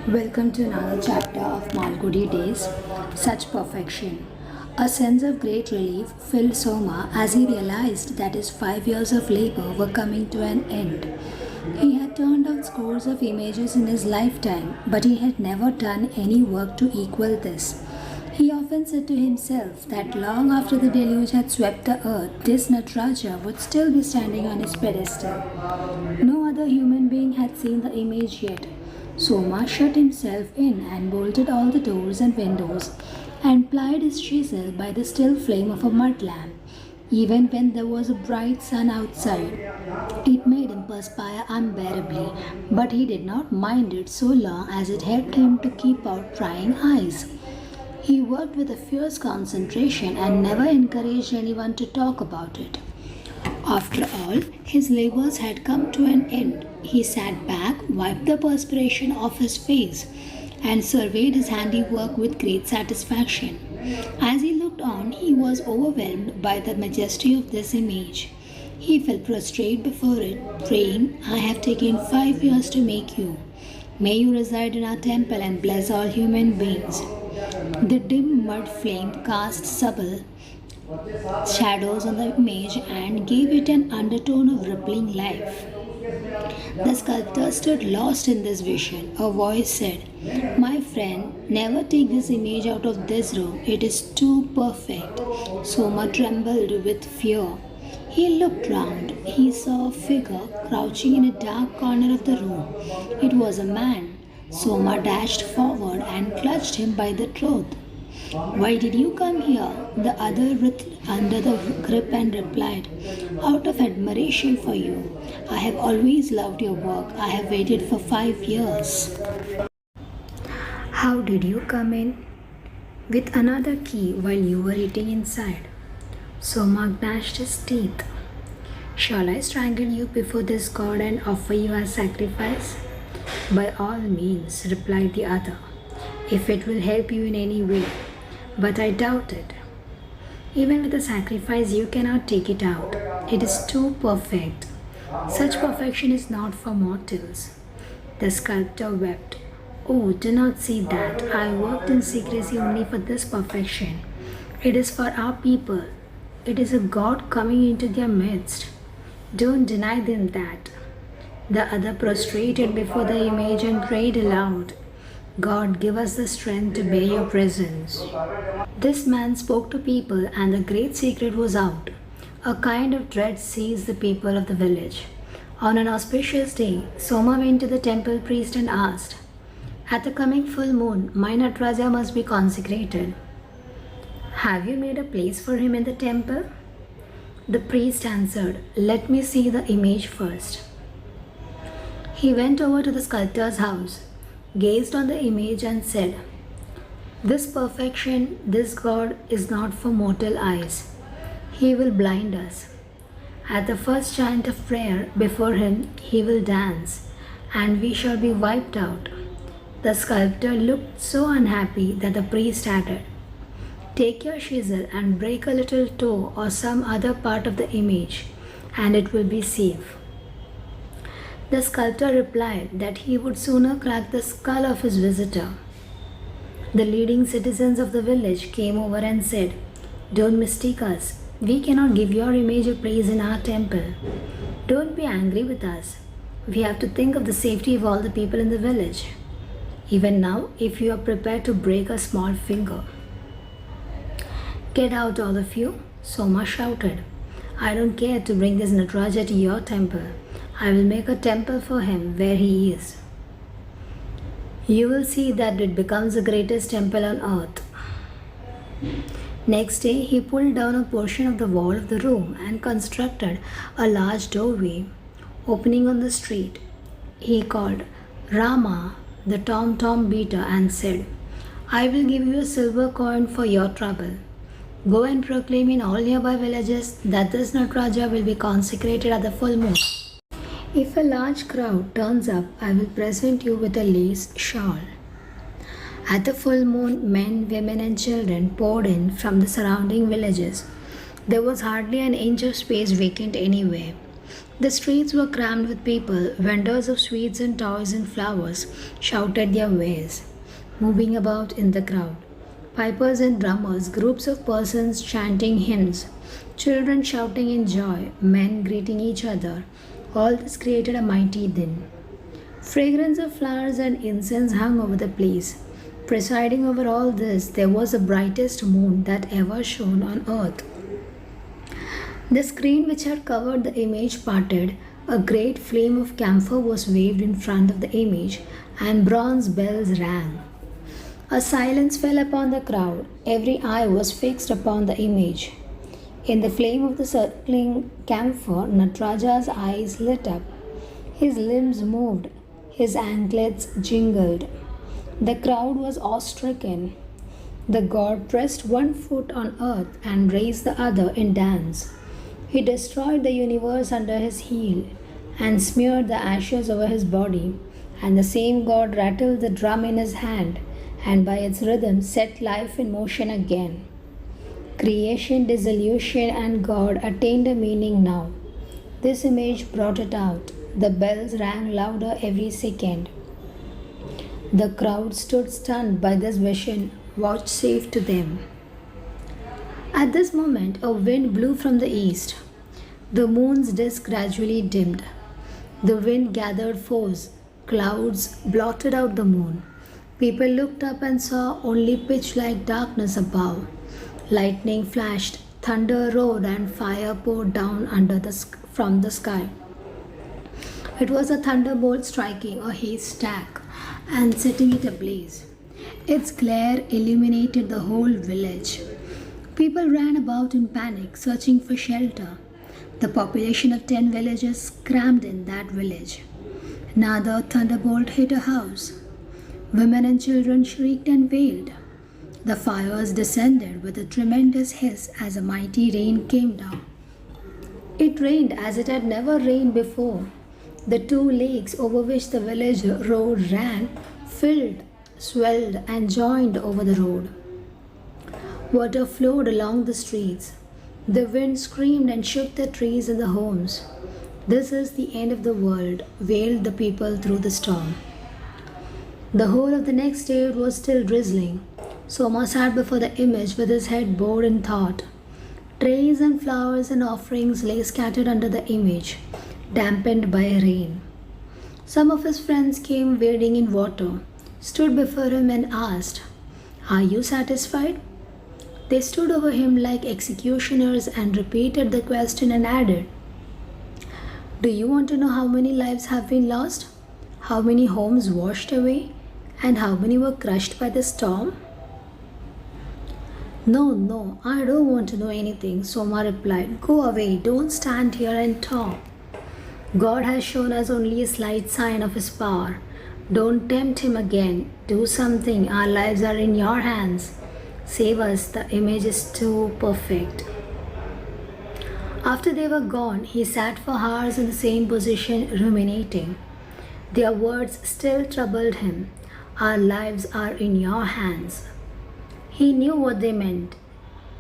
Welcome to another chapter of Malgudi Days. Such perfection. A sense of great relief filled Soma as he realized that his 5 years of labor were coming to an end. He had turned out scores of images in his lifetime, but he had never done any work to equal this. He often said to himself that long after the deluge had swept the earth, this Nataraja would still be standing on his pedestal. No other human being had seen the image yet. Soma shut himself in and bolted all the doors and windows and plied his chisel by the still flame of a mud lamp. Even when there was a bright sun outside, it made him perspire unbearably, but he did not mind it so long as it helped him to keep out prying eyes. He worked with a fierce concentration and never encouraged anyone to talk about it. After all, his labors had come to an end. He sat back, wiped the perspiration off his face, and surveyed his handiwork with great satisfaction. As he looked on, he was overwhelmed by the majesty of this image. He fell prostrate before it, praying, "I have taken 5 years to make you. May you reside in our temple and bless all human beings." The dim mud flame cast subtle shadows on the image and gave it an undertone of rippling life. The sculptor stood lost in this vision. A voice said, "My friend, never take this image out of this room. It is too perfect." Soma trembled with fear. He looked round. He saw a figure crouching in a dark corner of the room. It was a man. Soma dashed forward and clutched him by the throat. "Why did you come here?" The other writhed under the grip and replied, "Out of admiration for you. I have always loved your work. I have waited for 5 years. "How did you come in with another key while you were eating inside?" Soma gnashed his teeth. "Shall I strangle you before this god and offer you as sacrifice?" "By all means," replied the other, "if it will help you in any way. But I doubt it. Even with a sacrifice, you cannot take it out. It is too perfect. Such perfection is not for mortals." The sculptor wept. "Oh, do not see that. I worked in secrecy only for this perfection. It is for our people. It is a God coming into their midst. Don't deny them that." The other prostrated before the image and prayed aloud, "God, give us the strength to bear your presence." This man spoke to people, and the great secret was out. A kind of dread seized the people of the village. On an auspicious day, Soma went to the temple priest and asked, "At the coming full moon, my Nataraja must be consecrated. Have you made a place for him in the temple?" The priest answered, "Let me see the image first." He went over to the sculptor's house, gazed on the image and said, "This perfection, this God is not for mortal eyes. He will blind us. At the first chant of prayer before him, he will dance, and we shall be wiped out." The sculptor looked so unhappy that the priest added, "Take your chisel and break a little toe or some other part of the image, and it will be safe." The sculptor replied that he would sooner crack the skull of his visitor. The leading citizens of the village came over and said, "Don't mistake us. We cannot give your image a place in our temple. Don't be angry with us. We have to think of the safety of all the people in the village. Even now, if you are prepared to break a small finger." "Get out, all of you," Soma shouted. "I don't care to bring this Nataraja to your temple. I will make a temple for him where he is. You will see that it becomes the greatest temple on earth." Next day, he pulled down a portion of the wall of the room and constructed a large doorway opening on the street. He called Rama, the tom-tom beater, and said, "I will give you a silver coin for your trouble. Go and proclaim in all nearby villages that this Nataraja will be consecrated at the full moon. If a large crowd turns up, I will present you with a lace shawl." At the full moon, men, women, and children poured in from the surrounding villages. There was hardly an inch of space vacant anywhere. The streets were crammed with people. Vendors of sweets and toys and flowers shouted their wares, moving about in the crowd. Pipers and drummers, groups of persons chanting hymns, children shouting in joy, men greeting each other. All this created a mighty din. Fragrance of flowers and incense hung over the place. Presiding over all this, there was the brightest moon that ever shone on earth. The screen which had covered the image parted. A great flame of camphor was waved in front of the image, and bronze bells rang. A silence fell upon the crowd. Every eye was fixed upon the image. In the flame of the circling camphor, Nataraja's eyes lit up. His limbs moved. His anklets jingled. The crowd was awe-stricken. The god pressed one foot on earth and raised the other in dance. He destroyed the universe under his heel and smeared the ashes over his body, and the same god rattled the drum in his hand and by its rhythm set life in motion again. Creation, dissolution, and God attained a meaning now. This image brought it out. The bells rang louder every second. The crowd stood stunned by this vision vouchsafed to them. At this moment, a wind blew from the east. The moon's disk gradually dimmed. The wind gathered force. Clouds blotted out the moon. People looked up and saw only pitch-like darkness above. Lightning flashed, thunder roared, and fire poured down from the sky. It was a thunderbolt striking a haystack and setting it ablaze. Its glare illuminated the whole village. People ran about in panic, searching for shelter. The population of 10 villages crammed in that village. Another thunderbolt hit a house. Women and children shrieked and wailed. The fires descended with a tremendous hiss as a mighty rain came down. It rained as it had never rained before. The 2 lakes over which the village road ran filled, swelled, and joined over the road. Water flowed along the streets. The wind screamed and shook the trees and the homes. This is the end of the world, wailed the people through the storm. The whole of the next day it was still drizzling. Soma sat before the image with his head bowed in thought. Trays and flowers and offerings lay scattered under the image, dampened by rain. Some of his friends came wading in water, stood before him and asked, "Are you satisfied?" They stood over him like executioners and repeated the question and added, "Do you want to know how many lives have been lost? How many homes washed away? And how many were crushed by the storm?" No, I don't want to know anything," Soma replied. "Go away, don't stand here and talk. God has shown us only a slight sign of His power. Don't tempt Him again. Do something. Our lives are in your hands. Save us. The image is too perfect." After they were gone, he sat for hours in the same position, ruminating. Their words still troubled him. Our lives are in your hands. He knew what they meant.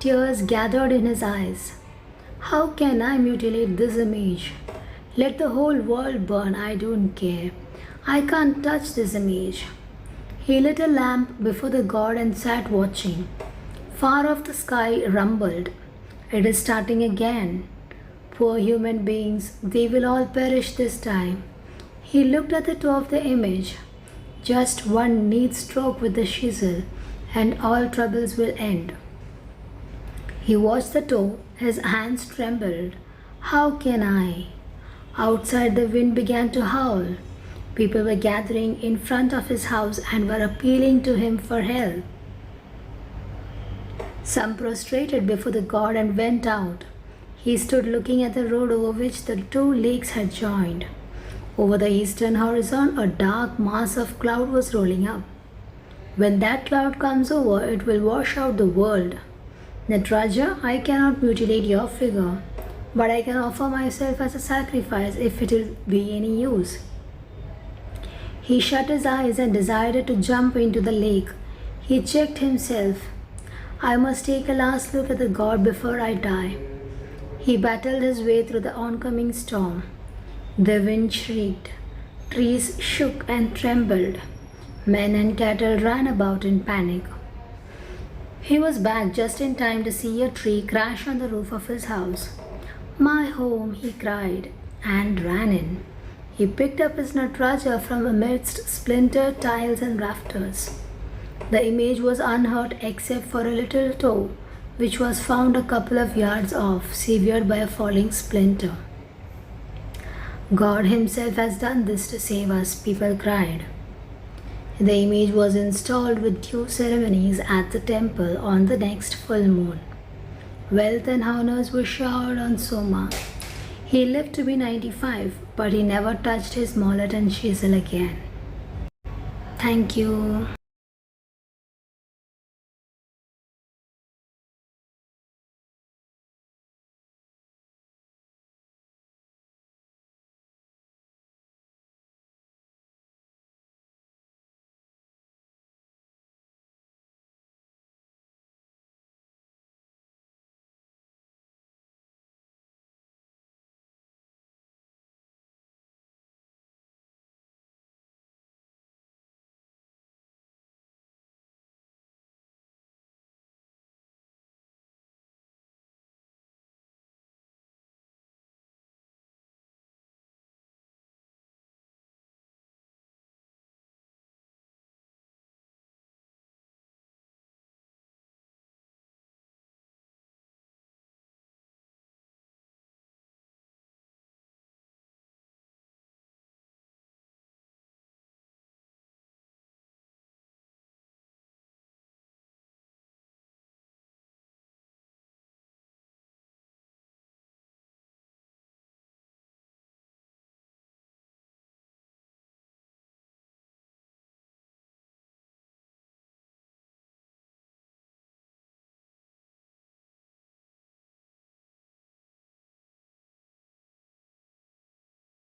Tears gathered in his eyes. How can I mutilate this image? Let the whole world burn, I don't care. I can't touch this image. He lit a lamp before the god and sat watching. Far off the sky rumbled. It is starting again. Poor human beings, they will all perish this time. He looked at the toe of the image. Just one neat stroke with the chisel, and all troubles will end. He watched the toe. His hands trembled. How can I? Outside, the wind began to howl. People were gathering in front of his house and were appealing to him for help. Some prostrated before the god and went out. He stood looking at the road over which the 2 lakes had joined. Over the eastern horizon, a dark mass of cloud was rolling up. When that cloud comes over, it will wash out the world. Nataraja, I cannot mutilate your figure, but I can offer myself as a sacrifice if it will be any use. He shut his eyes and decided to jump into the lake. He checked himself. I must take a last look at the god before I die. He battled his way through the oncoming storm. The wind shrieked, trees shook and trembled, men and cattle ran about in panic. He was back just in time to see a tree crash on the roof of his house. "My home," he cried, and ran in. He picked up his Natraja from amidst splintered tiles and rafters. The image was unhurt except for a little toe, which was found a couple of yards off, severed by a falling splinter. "God Himself has done this to save us," people cried. The image was installed with due ceremonies at the temple on the next full moon. Wealth and honors were showered on Soma. He lived to be 95, but he never touched his mallet and chisel again. Thank you.